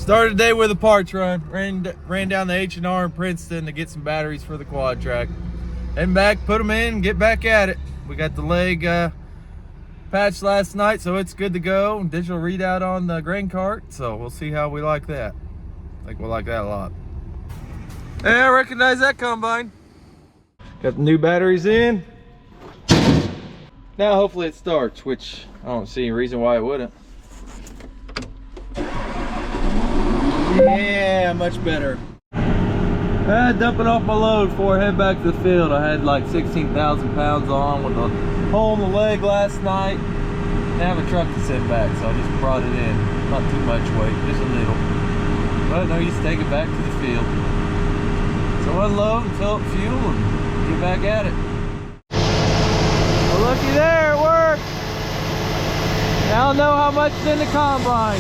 Started the day with a parts run. Ran down the H&R in Princeton to get some batteries for the quad track. Heading back, put them in, get back at it. We got the leg patched last night, so it's good to go. Digital readout on the grain cart, so we'll see how we like that. I think we'll like that a lot. Hey, I recognize that combine. Got the new batteries in. Now hopefully it starts, which I don't see any reason why it wouldn't. Yeah, much better. Dumping off my load before I head back to the field. I had like 16,000 pounds on with a hole in the leg last night. Didn't have a truck to send back, so I just brought it in. Not too much weight, just a little. But no use to take it back to the field. So unload and fill up fuel and get back at it. Well, looky there, it worked. Now I'll know how much is in the combine.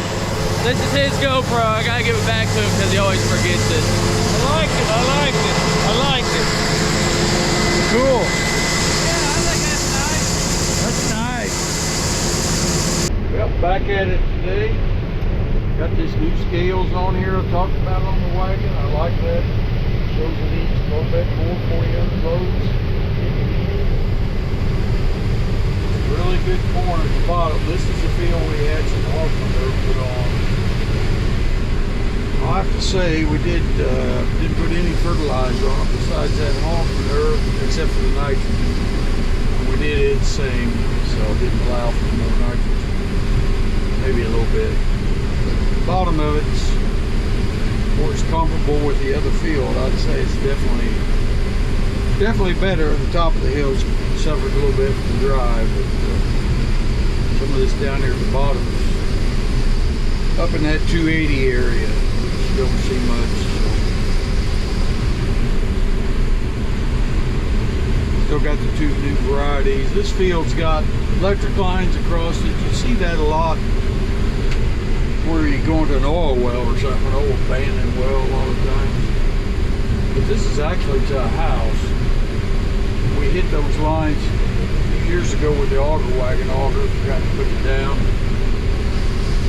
This is his GoPro. I gotta give it back to him because he always forgets it. I like it, I like it, I like it. Cool. Yeah, I think that's nice. That's nice. Well, back at it today. Got this new scales on here I talked about on the wagon. I like that. Shows it eats a little bit more before you unloads. Really good corn at the bottom. This is the field we had some hog manure put on. I have to say we didn't put any fertilizer on it besides that hog manure, except for the nitrogen. We did it the same, so it didn't allow for more nitrogen. Maybe a little bit. The bottom of it's, of course, comparable with the other field. I'd say it's definitely better. The top of the hills suffered a little bit from the dry, but some of this down here at the bottom is up in that 280 area, which you don't see much. Still got the two new varieties. This field's got electric lines across it. You see that a lot where you go into an oil well or something, an old abandoned well a lot of times. But this is actually to a house. We hit those lines a few years ago with the auger wagon. Auger forgot to put it down.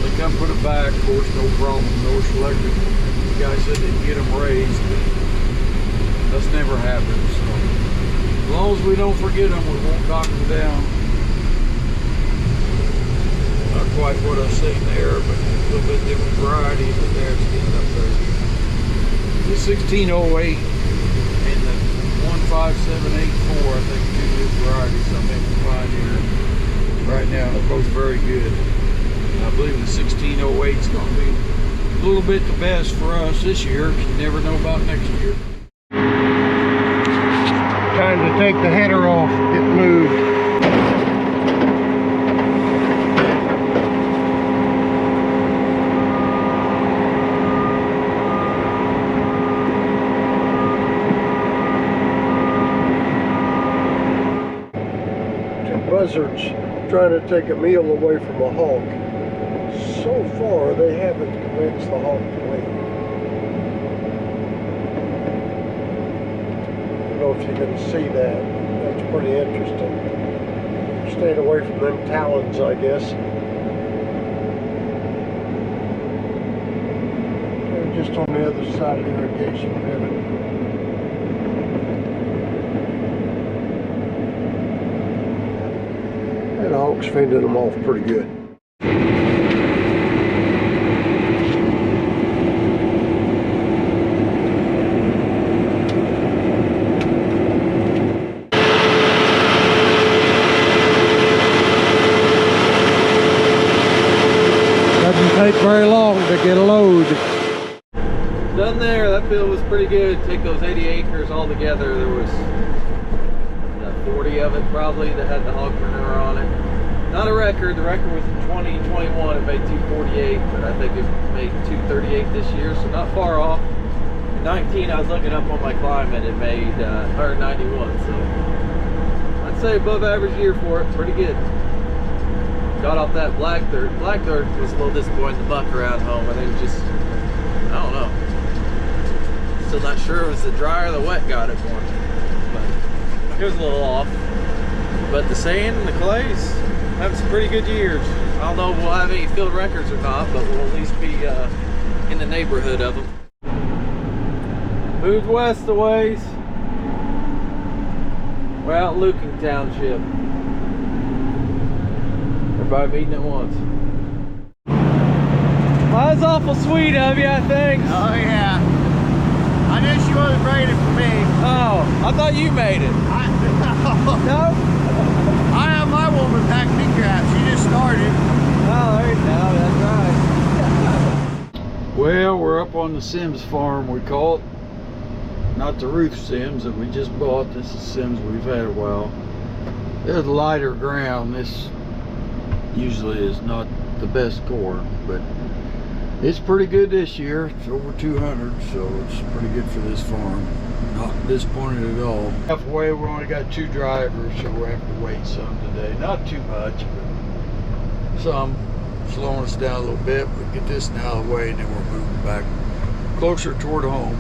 They come put it back, of course, no problem. North Electric, the guy said they'd get them raised, but that's never happened. So as long as we don't forget them, we won't knock them down. Not quite what I seen there, but a little bit different varieties, but there it's getting up there. The 1608 and the 15784, I think, two new varieties I'm able to find here right now. They're both very good. I believe the 1608 is going to be a little bit the best for us this year. You never know about next year. Time to take the header off, get moved. Buzzards trying to take a meal away from a hog. So far, they haven't convinced the hog to leave. I don't know if you can see that. That's pretty interesting. Staying away from them talons, I guess. They're just on the other side of the irrigation pivot. The hog's fending them off pretty good. Doesn't take very long to get a load. Done there. That field was pretty good. Take those 80 acres all together. There was 40 of it probably that had the hog manure on it. Not a record. The record was in 2021. It made 248, but I think it made 238 this year, so not far off. In 19, I was looking up on my climate. It made 191, so I'd say above average year for it. Pretty good. Got off that black dirt. Black dirt was a little disappointing. The buck around home, I think it was just, I don't know. Still not sure it was the dry or the wet got it for me. But it was a little off. But the sand and the clays having some pretty good years. I don't know if we'll have any field records or not, but we'll at least be in the neighborhood of them. Moved west a ways. We're out in Lucan Township. Everybody meeting at once. Well, that's awful sweet of you, I think. Oh yeah. I knew she wasn't bringing it for me. Oh, I thought you made it. No? I have my woman pack me crap. She just started. Oh, there you go. That's right. Well, we're up on the Sims farm, we call it. Not the Ruth Sims that we just bought. This is Sims we've had a while. There's lighter ground. This usually is not the best corn, but it's pretty good this year. It's over 200, so it's pretty good for this farm. Not disappointed at all. Halfway, we only got 2 drivers, so we'll have to wait some today. Not too much, but some. Slowing us down a little bit. We'll get this now out of the way, and then we're moving back closer toward home.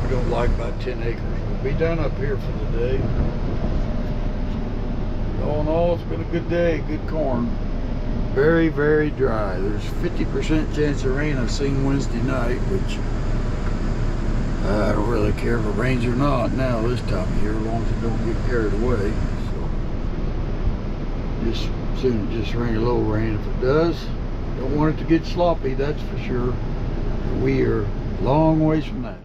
We don't like about 10 acres. We'll be done up here for the day. All in all, it's been a good day, good corn. Very, very dry. There's 50% chance of rain I've seen Wednesday night, which I don't really care if it rains or not now this time of year, as long as it don't get carried away. So just soon just rain a little rain. If it does, don't want it to get sloppy, that's for sure. We are a long ways from that.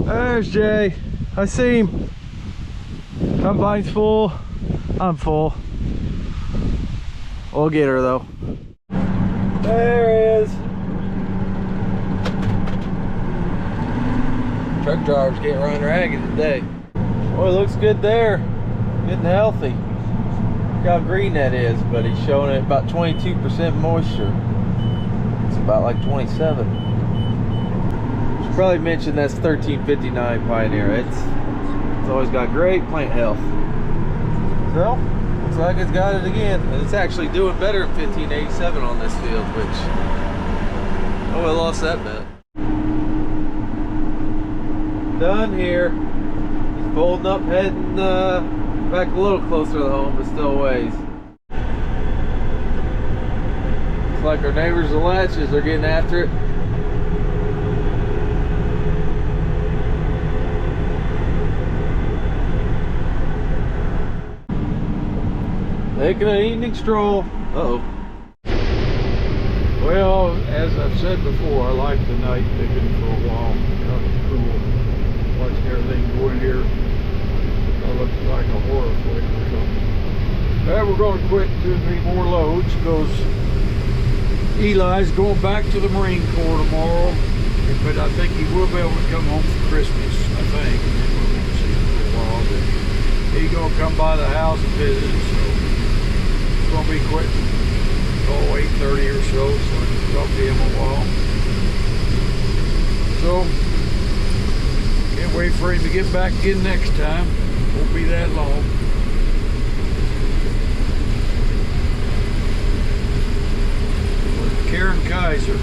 There's Jay. I see him. Combine's full. I'm full. We'll get her though. There he is. Truck driver's getting run ragged today. Oh, it looks good there. Getting healthy. Look how green that is, but he's showing it about 22% moisture. It's about like 27. Should probably mention that's 1359 Pioneer. It's always got great plant health. So, looks like it's got it again. And it's actually doing better than 1587 on this field, which, oh, I lost that bet. Done here. He's folding up, heading back a little closer to home, but still ways. Looks like our neighbors, the Latches, are getting after it. Taking an evening stroll. Uh-oh. Well, as I've said before, I like the night picking for a while. Kind of cool. Watching everything go in here. That looks like a horror flick or something. Well, we're going to quit 2 or 3 more loads because Eli's going back to the Marine Corps tomorrow. But I think he will be able to come home for Christmas, I think. And then we're going to see him for a while. But he's going to come by the house and visit, so it's going to be quitting. 8:30 or so I can talk to him a while. So, can't wait for him to get back again next time. Won't be that long. We're at Karen Kaiser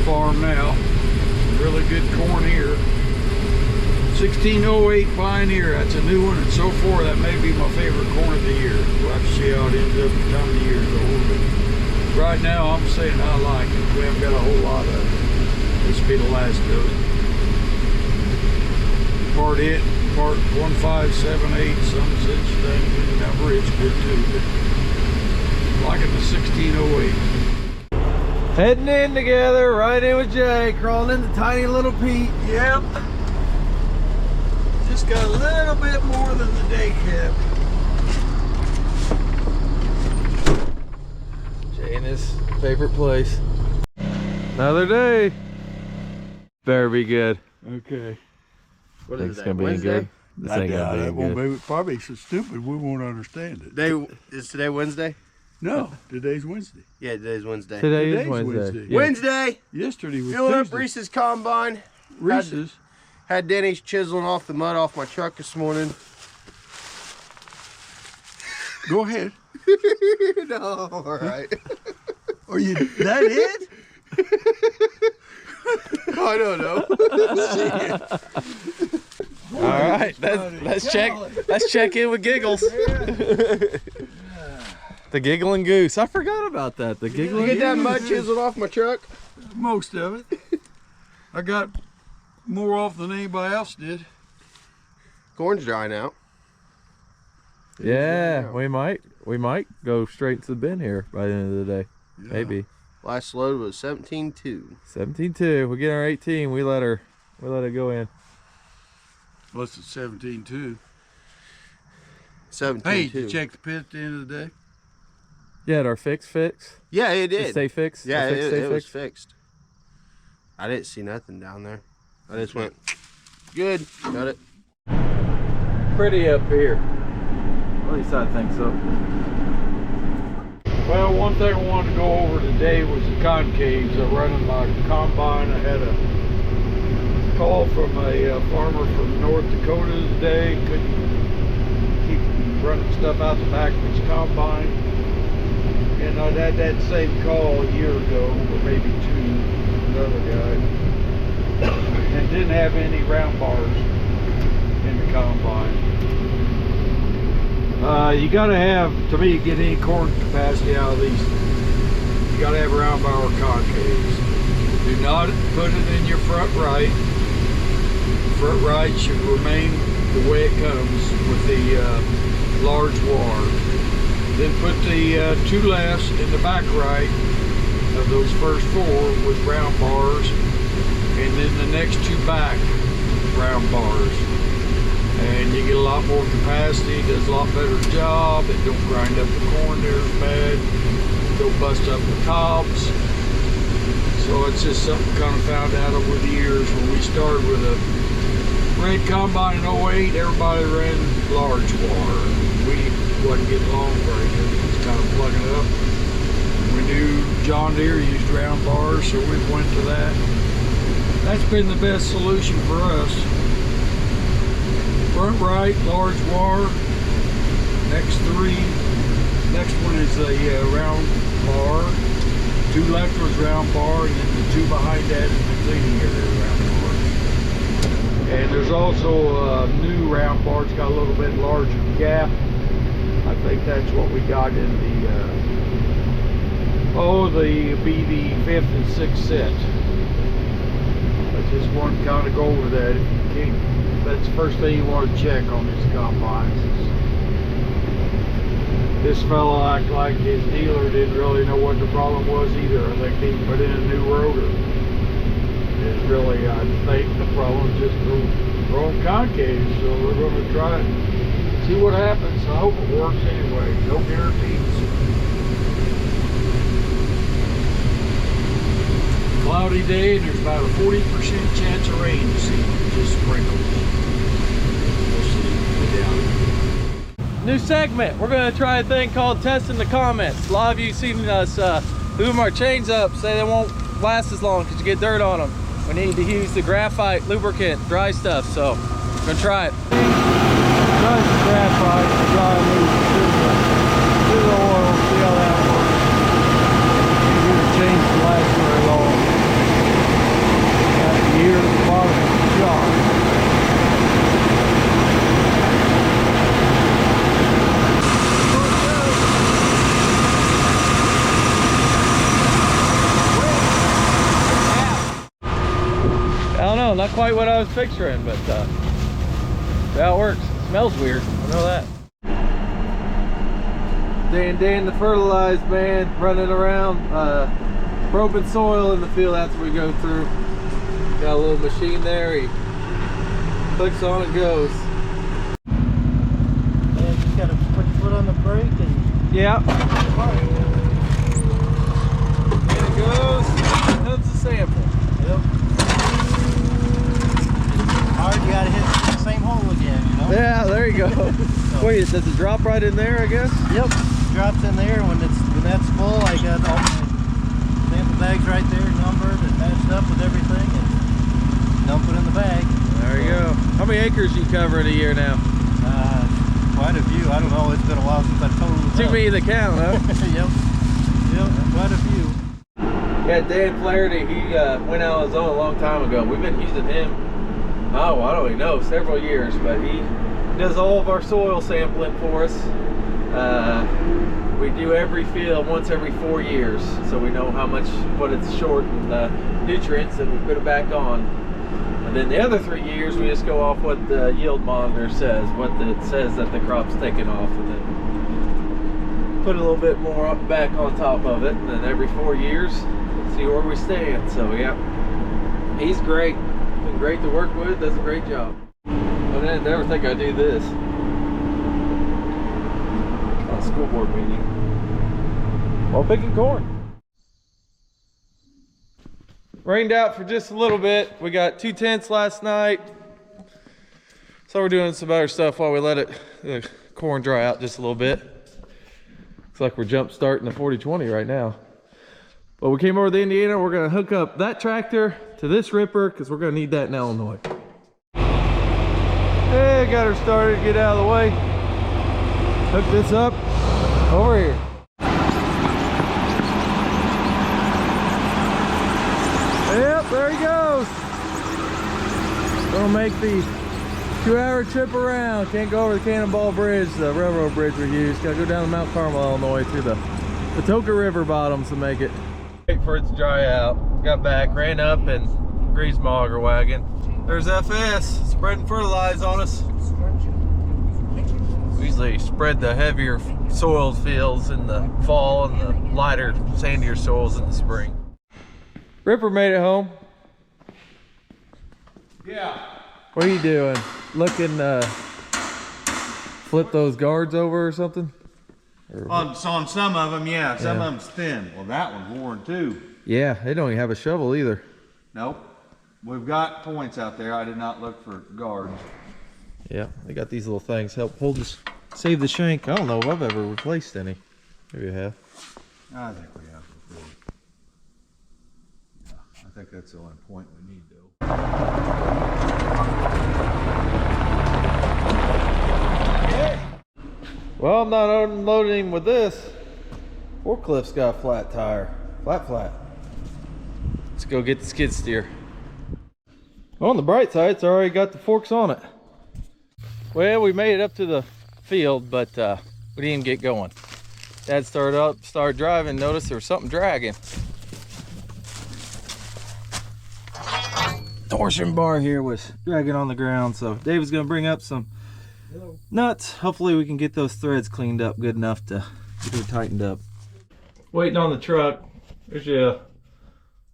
farm now. Really good corn here. 1608 Pioneer, that's a new one, and so far that may be my favorite corn of the year. We'll have to see how it ends up the time of the year goes, but right now I'm saying I like it. We haven't got a whole lot of it. This will be the last of it. Part 1578, some such thing, the number, it's good too, but I'm liking the 1608. Heading in together, right in with Jay, crawling in the tiny little Pete. Yep. Just got a little bit more than the day cap. Jay in his favorite place. Another day. Better be good. Okay. What Think is it's that, gonna be Wednesday? good. This ain't gonna be good. Be, probably so stupid we won't understand it. Is today Wednesday? No, today's Wednesday. Yeah, today's Wednesday. Today is Today's Wednesday. Yeah. Wednesday! Yesterday was Filling up Tuesday. Reese's combine. Reese's. Had Denny's chiseling off the mud off my truck this morning. Go ahead. No, all right. Are you that it? I don't know. All right, let's check in with Giggles. The giggling goose. I forgot about that. The giggling You get that goose. mud chiseled off my truck? Most of it. I got more off than anybody else did. Corn's drying out. Yeah, we might go straight to the bin here by the end of the day. Yeah. Maybe. Last load was 17.2. 17.2. We get our 18. We let it go in. Plus it's 17.2. 17.2. Hey, did you check the pit at the end of the day? Yeah, our fix. Yeah, it did. Stay fixed. Yeah, Fix, stay it was fixed. fixed. I didn't see nothing down there. I just went, good, got it. Pretty up here. At least I think so. Well, one thing I wanted to go over today was the concaves. I'm running my combine. I had a call from a farmer from North Dakota today. Couldn't keep running stuff out the back of his combine. And I'd had that same call a year ago, or maybe two, another guy. And didn't have any round bars in the combine. You gotta have, to me, get any corn capacity out of these, you gotta have round bar concaves. Do not put it in your front right. Front right should remain the way it comes with the large war. Then put the two lefts in the back right of those first four with round bars, and then the next two back round bars. And you get a lot more capacity, does a lot better job. It don't grind up the corn there as bad, don't bust up the cobs. So it's just something kind of found out over the years. When we started with a red combine in 08, everybody ran large water. We wasn't getting along very good, just kind of plugging it up. We knew John Deere used round bars, so we went to that. That's been the best solution for us. Front right, large war. Next three. Next one is a round bar. Two left was round bar, and then the two behind that is the cleaning area round bar. And there's also a new round bar. It's got a little bit larger gap. I think that's what we got in the be the 5th and 6th set. I just want to kind of go over that if you can. That's the first thing you want to check on these combines. This fellow acted like his dealer didn't really know what the problem was either. I think he put in a new rotor. It's really, I think the problem is just the wrong concave, so we're going to try it, see what happens. I hope it works anyway. No guarantees. Cloudy day, and there's about a 40% chance of rain this evening, just sprinkles. We'll see. Down. New segment. We're going to try a thing called testing the comments. A lot of you seen us boom our chains up, say they won't last as long because you get dirt on them. We need to use the graphite lubricant, dry stuff, so we're going to try it. Try the graphite, dry loose, the oil, see how that works. Maybe the chains will last very long. Here at the bottom of the jar. I don't know, not quite what I was picturing, but that works. It smells weird, I know that. Dan the fertilized man running around, probing soil in the field. That's what we go through. Got a little machine there, he clicks on and goes. Yeah, just gotta put your foot on the brake and... Yeah. And it goes, here comes the sample. Yep. Hard, you gotta hit the same hole again, you know? Yeah, there you go. Wait, does it drop right in there, I guess? Yep, drops in there. When that's full, I got all my sample bags right there, numbered and matched up with everything, and dump it in the bag. There you go. How many acres you cover in a year now? Quite a few. I don't know. It's been a while since I've totaled it Too up. many to count, huh? Yep, quite a few. Yeah, Dan Flaherty, he went out on his own a long time ago. We've been using him, oh, I don't even know, several years, but he does all of our soil sampling for us. We do every field once every 4 years, so we know how much, what it's short in nutrients, and we put it back on. And then the other 3 years, we just go off what the yield monitor says, what it says that the crop's taking off, and then put a little bit more back on top of it. And then every 4 years, see where we stand. So yeah, he's great. Been great to work with. Does a great job. I didn't never think I'd do this on a school board meeting while picking corn. Rained out for just a little bit. We got 2 tenths last night, so we're doing some other stuff while we let the corn dry out just a little bit. Looks like we're jump starting the 40-20 right now. But we came over to Indiana. We're gonna hook up that tractor to this ripper because we're gonna need that in Illinois. Hey, got her started. Get out of the way. Hook this up over here. Yep, there he goes. Gonna make the 2-hour trip around. Can't go over the Cannonball Bridge, the railroad bridge we use. Gotta go down to Mount Carmel, Illinois, through the Toka River bottoms to make it. Wait for it to dry out. Got back, ran up, and greased my auger wagon. There's FS spreading fertilizer on us. We usually spread the heavier soiled fields in the fall and the lighter, sandier soils in the spring. Ripper made it home. Yeah. What are you doing? Looking flip those guards over or something? On some of them, yeah. Some of them's thin. Well, that one's worn too. Yeah, they don't even have a shovel either. Nope. We've got points out there. I did not look for guards. Yeah, they got these little things help hold us, save the shank. I don't know if I've ever replaced any. Maybe you have. I think we have before. Yeah, I think that's the only point we need though. Well, I'm not unloading him with this. Forklift's got a flat tire. Flat. Let's go get the skid steer. On the bright side, it's already got the forks on it. Well, we made it up to the field, but we didn't get going. Dad started driving, noticed there was something dragging. Torsion bar here was dragging on the ground, so Dave was gonna bring up some nuts. Hopefully we can get those threads cleaned up good enough to get her tightened up. Waiting on the truck. There's your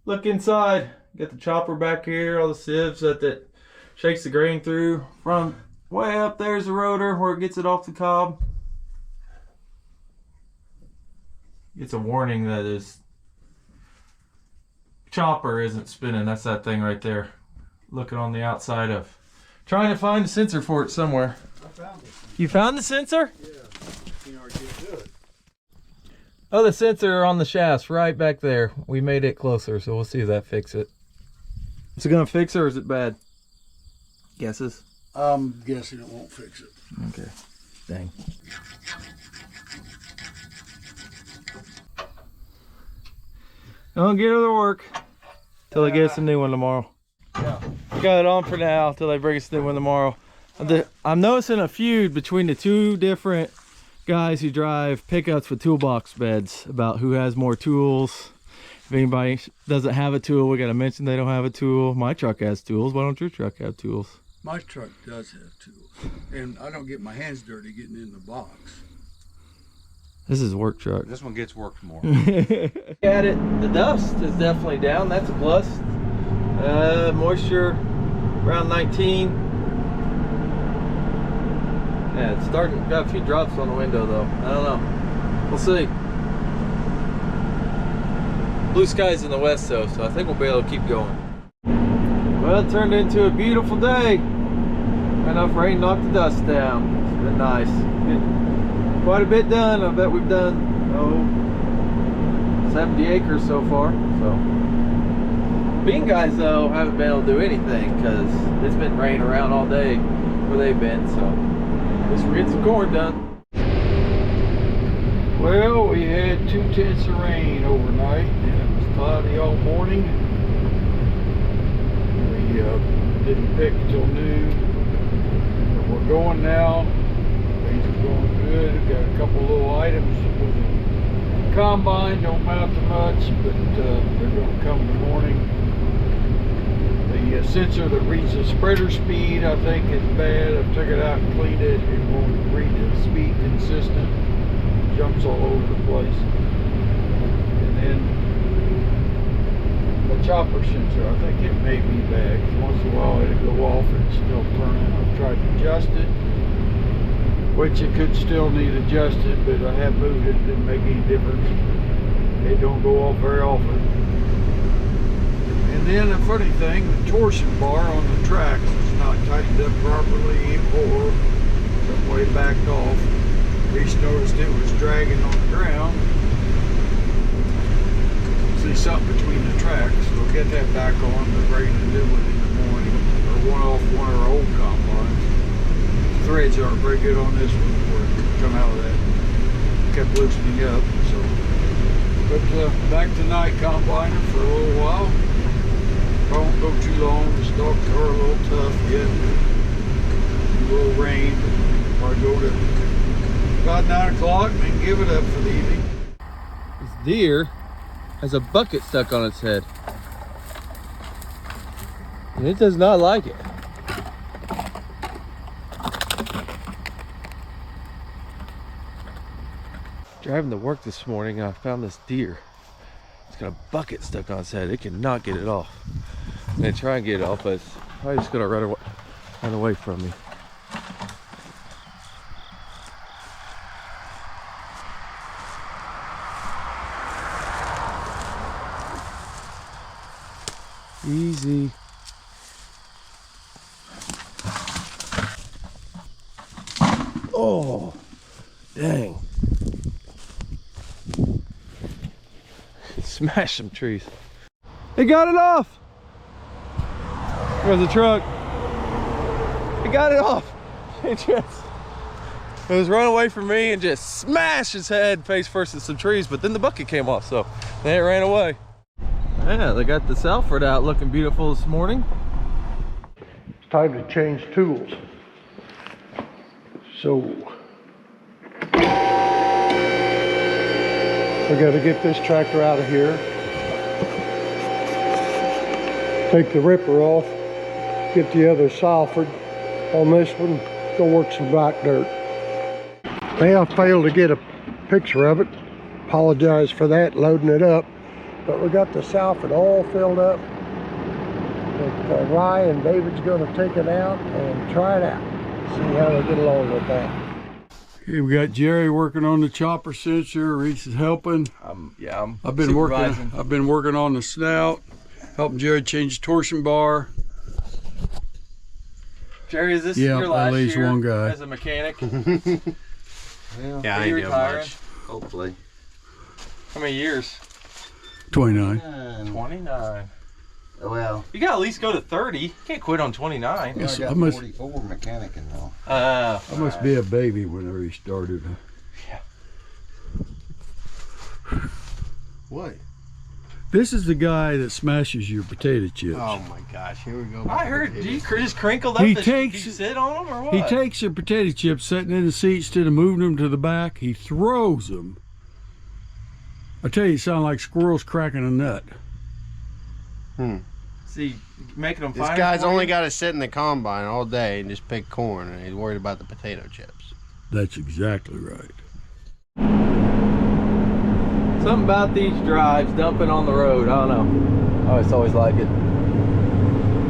look inside. Got the chopper back here, all the sieves that shakes the grain through. From way up there's the rotor where it gets it off the cob. It's a warning that his chopper isn't spinning. That's that thing right there. Looking on the outside of, trying to find the sensor for it somewhere. I found it. You found the sensor? Yeah. You know, get good. Oh, the sensor on the shaft's right back there. We made it closer, so we'll see if that fixes it. Is it gonna fix it or is it bad? Guesses? I'm guessing it won't fix it. Okay. Dang. Don't get her to work till they get us a new one tomorrow. Yeah. Got it on for now till they bring us a new one tomorrow. I'm noticing a feud between the two different guys who drive pickups with toolbox beds about who has more tools. If anybody doesn't have a tool, we gotta mention they don't have a tool. My truck has tools. Why don't your truck have tools? My truck does have tools, and I don't get my hands dirty getting in the box. This is a work truck. This one gets worked more. At it, the dust is definitely down. That's a plus. Moisture around 19. Yeah, it's starting. Got a few drops on the window though. I don't know. We'll see. Blue skies in the west though, so I think we'll be able to keep going. Well, it turned into a beautiful day. Enough rain knocked the dust down. It's been nice. Quite a bit done. I bet we've done 70 acres so far. So bean guys though haven't been able to do anything because it's been raining around all day where they've been. So at least we're getting some corn done. Well, we had 2 tenths of rain overnight, and it was cloudy all morning. We didn't pick till noon. But we're going now. Things are going good. We've got a couple little items with combine don't mount to much, but they're going to come in the morning. The sensor that reads the spreader speed, I think, is bad. I've took it out and cleaned it. It won't read the speed consistent. Jumps all over the place. And then the chopper sensor, I think it may be bad. Once in a while it'll go off and still turn it. I've tried to adjust it, which it could still need adjusted, but I have moved it. It didn't make any difference. It don't go off very often. And then the funny thing, the torsion bar on the tracks is not tightened up properly, or some way backed off. Reese noticed it was dragging on the ground. See something between the tracks. We'll get that back on. They're ready to do it in the morning, or one off one of our old combines. The threads aren't very good on this one before it come out of that. Kept loosening up. So, but back to night combining for a little while. Won't go too long. The stalks are a little tough yet. A little rain. Probably go to about 9 o'clock and then give it up for the evening. This deer has a bucket stuck on its head. And it does not like it. Driving to work this morning, I found this deer. It's got a bucket stuck on its head. It cannot get it off. And I try and get it off, but it's probably just gonna run away from me. Easy. Oh, dang. Smash some trees. It got it off. There's the truck. It got it off. It was running away from me and just smashed its head face first at some trees, but then the bucket came off, so then it ran away. Yeah, they got the Salford out looking beautiful this morning. It's time to change tools. So we got to get this tractor out of here. Take the ripper off. Get the other Salford on this one. Go work some black dirt. May I failed to get a picture of it. Apologize for that, loading it up. But we got the Salford all filled up. But Rye and David's going to take it out and try it out. See how they get along with that. Okay, we got Jerry working on the chopper sensor. Reese is helping. I've been working on the snout, helping Jerry change the torsion bar. Jerry, is this your last at least year one guy as a mechanic? Yeah, I ain't doing much. Hopefully. How many years? 29. 29. Well, You gotta at least go to 30. You can't quit on 29. Yes, I got I must- 44 mechanicking though. I must be a baby whenever he started. What? This is the guy that smashes your potato chips. Oh my gosh, here we go. I heard you just crinkled up. He Did takes- you sit on them or what? He takes your potato chips, sitting in the seat instead of moving them to the back. He throws them. I tell you, you sound like squirrels cracking a nut. See, making them This finer guy's for only you? got to sit in the combine all day and just pick corn, and he's worried about the potato chips. That's exactly right. Something about these drives dumping on the road. I don't know. I always like it.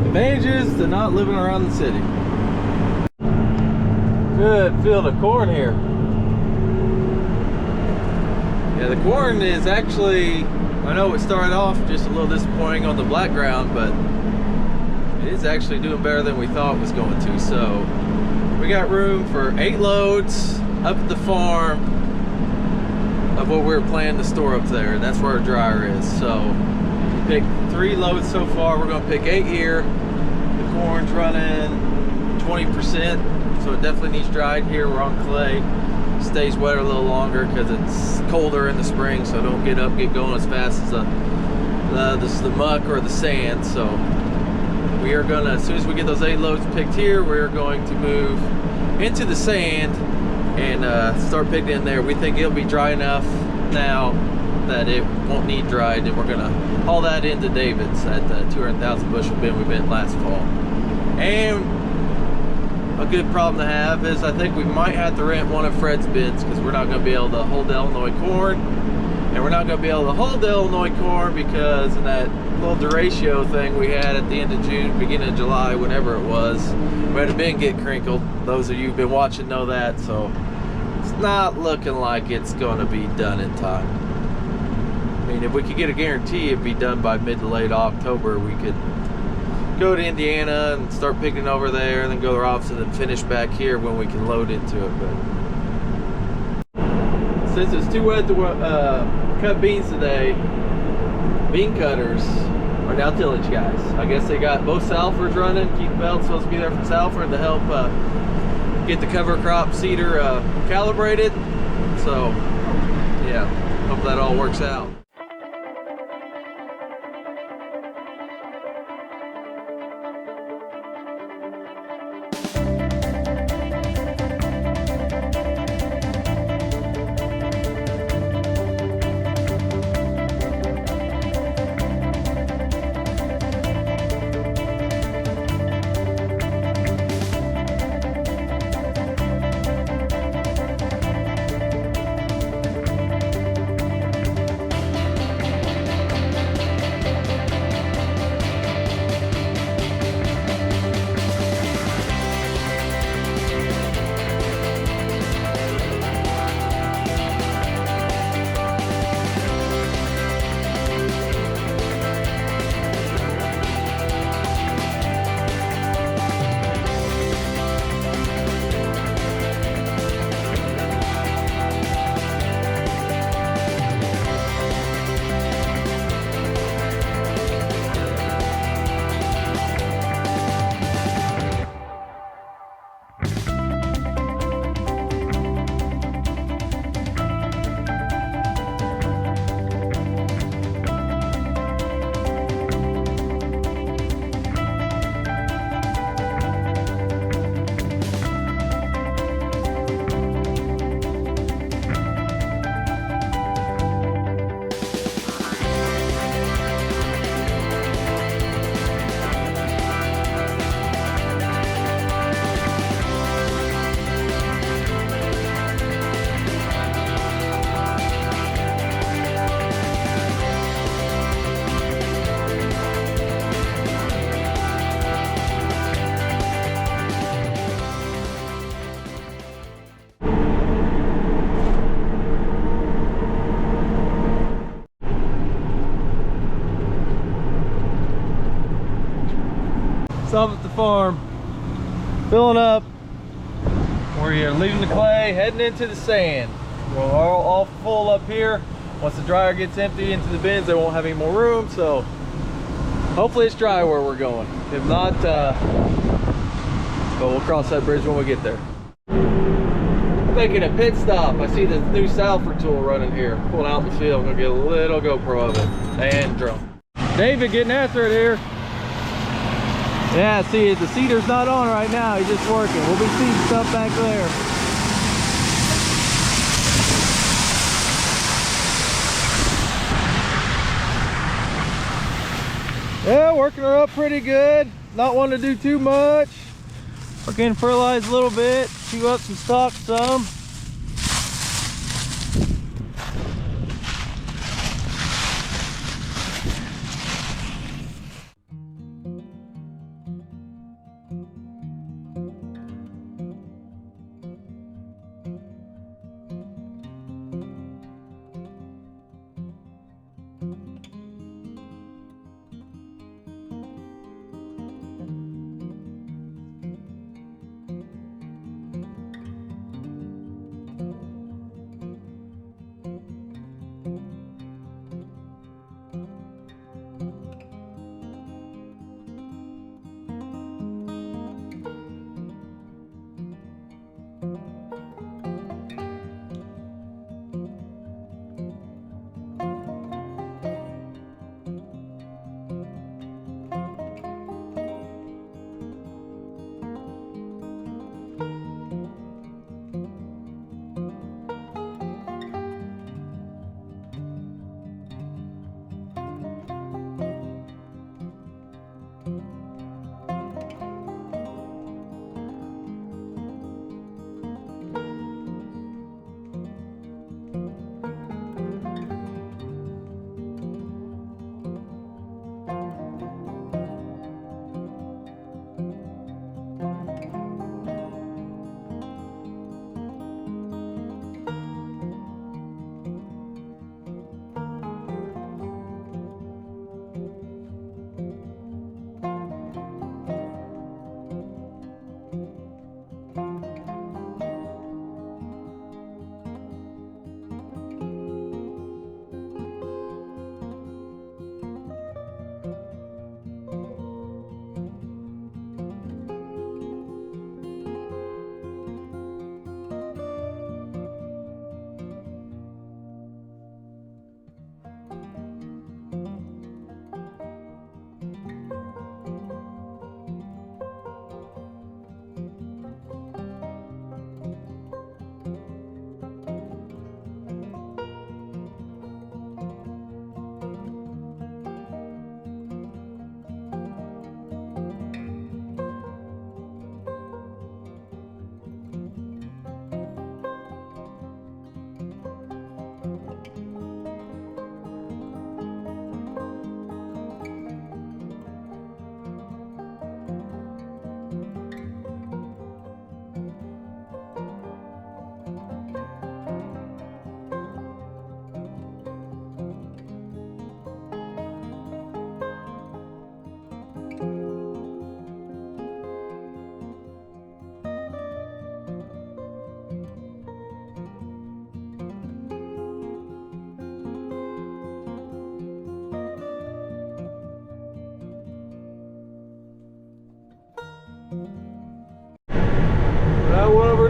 Advantages to not living around the city. Good field of corn here. Yeah, the corn is actually, I know it started off just a little disappointing on the black ground, but it is actually doing better than we thought it was going to. So we got room for 8 loads up at the farm of what we were planning to store up there. That's where our dryer is. So we picked 3 loads so far. We're gonna pick 8 here. The corn's running 20%, so it definitely needs dried here. We're on clay. Stays wetter a little longer because it's colder in the spring, so don't get going as fast as the muck or the sand. So we are gonna, as soon as we get those 8 loads picked here, we're going to move into the sand and start picking in there. We think it'll be dry enough now that it won't need dried, and we're gonna haul that into David's at the 200,000 bushel bin we bent last fall. And a good problem to have is I think we might have to rent one of Fred's bins, because we're not going to be able to hold the Illinois corn, and we're not going to be able to hold the Illinois corn because of that little deratio thing we had at the end of June, beginning of July, whenever it was. We had a bin get crinkled. Those of you who've been watching know that, so it's not looking like it's going to be done in time. I mean, if we could get a guarantee it'd be done by mid to late October, we could go to Indiana and start picking over there, and then go to our office and then finish back here when we can load into it. But since it's too wet to cut beans today, bean cutters are now tillage guys. I guess they got both Salfords running. Keith Belt's supposed to be there from Salford to help get the cover crop seeder calibrated. So yeah, hope that all works out. Stop at the farm, filling up. We're leaving the clay, heading into the sand. We're all full up here. Once the dryer gets empty into the bins, they won't have any more room, so hopefully it's dry where we're going. If not, but we'll cross that bridge when we get there. Making a pit stop. I see the new Salford tool running here. Pulling out in the field. I'm gonna get a little GoPro of it and drone. David getting after it here. Yeah, see, the seeder's not on right now. He's just working. We'll be seeding stuff back there. Yeah, working her up pretty good. Not wanting to do too much. We're getting fertilized a little bit. Chew up some stock some.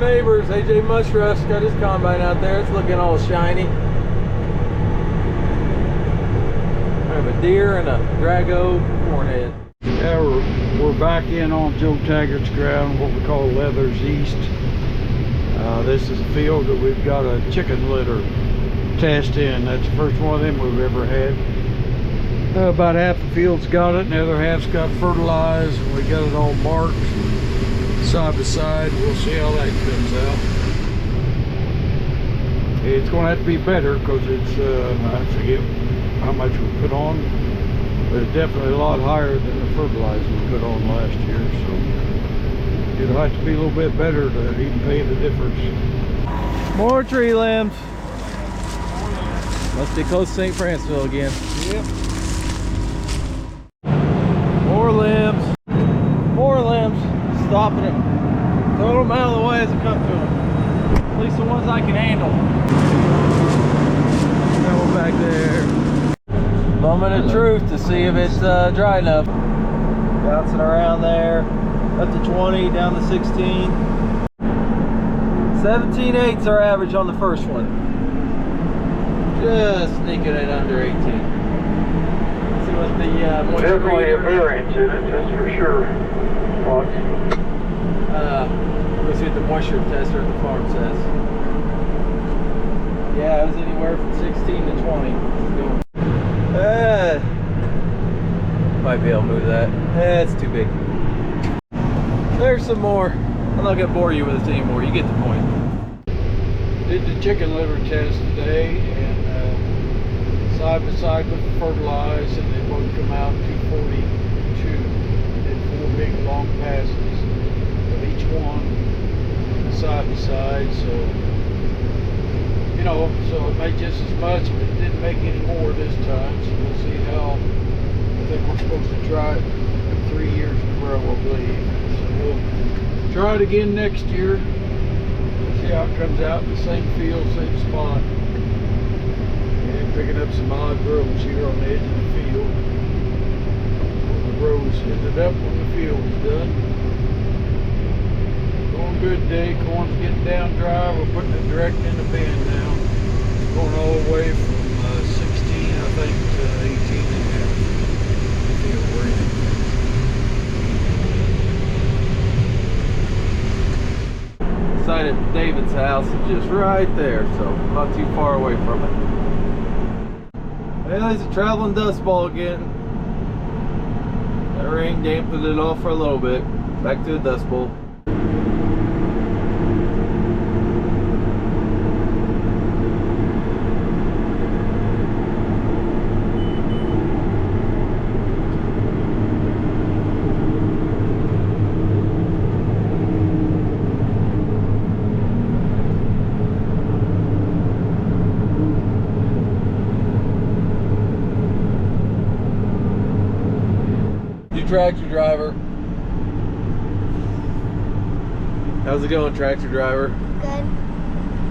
neighbors, AJ Mushrush, got his combine out there. It's looking all shiny. I have a deer and a Drago cornhead. Yeah, we're back in on Joe Taggart's ground, what we call Leathers East. This is a field that we've got a chicken litter test in. That's the first one of them we've ever had. About half the field's got it, and the other half's got fertilized, and we got it all marked side by side. We'll see how that comes out. It's going to have to be better because it's, I forget how much we put on, but it's definitely a lot higher than the fertilizer we put on last year, so it'll have to be a little bit better to even pay the difference. More tree limbs. Must be close to St. Franceville again. Yep. More limbs. More limbs. Stopping it. Throw them out of the way as I come to them. At least the ones I can handle. Now we're back there. Moment of truth to see if it's dry enough. Bouncing around there. Up to 20, down to 16. 17/8 our average on the first one. Just sneaking it under 18. See what the moisture Definitely a variance in it, that's for sure. Let's see what the moisture tester at the farm says. Yeah, it was anywhere from 16 to 20. Might be able to move that. It's too big. There's some more. I'm not gonna bore you with this anymore. You get the point. Did the chicken litter test today, and side by side with the fertilized, and they both come out 242. Did 4 big long passes of each one, side by side. So, you know, so it made just as much, but it didn't make any more this time. So we'll see how. I think we're supposed to try it 3 years in a row, I believe. So we'll try it again next year. See how it comes out in the same field, same spot. And picking up some odd rows here on the edge of the field. The rows ended up when the field was done. Going good day, corn's getting down dry. We're putting it direct in the bin now. Going all the way from 16, I think, to 18 and a half. Field we're in. Site at David's house is just right there, so not too far away from it. Well, there's a traveling dust ball again. That rain dampened it off for a little bit. Back to the dust bowl. Tractor driver. How's it going, tractor driver? Good.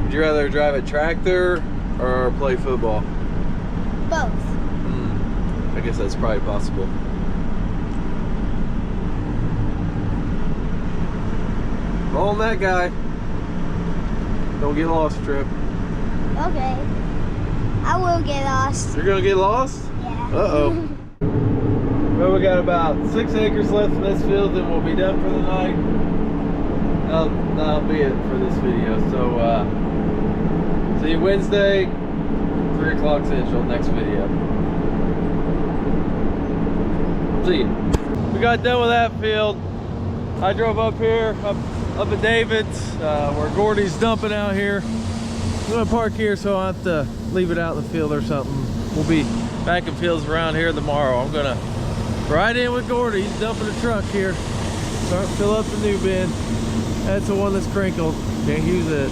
Would you rather drive a tractor or play football? Both. I guess that's probably possible. Rolling that guy. Don't get lost, Trip. Okay. I will get lost. You're gonna get lost? Yeah. Uh-oh. Well, we got about 6 acres left in this field, then we'll be done for the night. That'll be it for this video. So, see you Wednesday, 3 o'clock Central, next video. See you. We got done with that field. I drove up here, up at David's, where Gordy's dumping out here. I'm gonna park here so I have to leave it out in the field or something. We'll be back in fields around here tomorrow. I'm gonna right in with Gordy. He's dumping a truck here. Start to fill up the new bin. That's the one that's crinkled. Can't use it.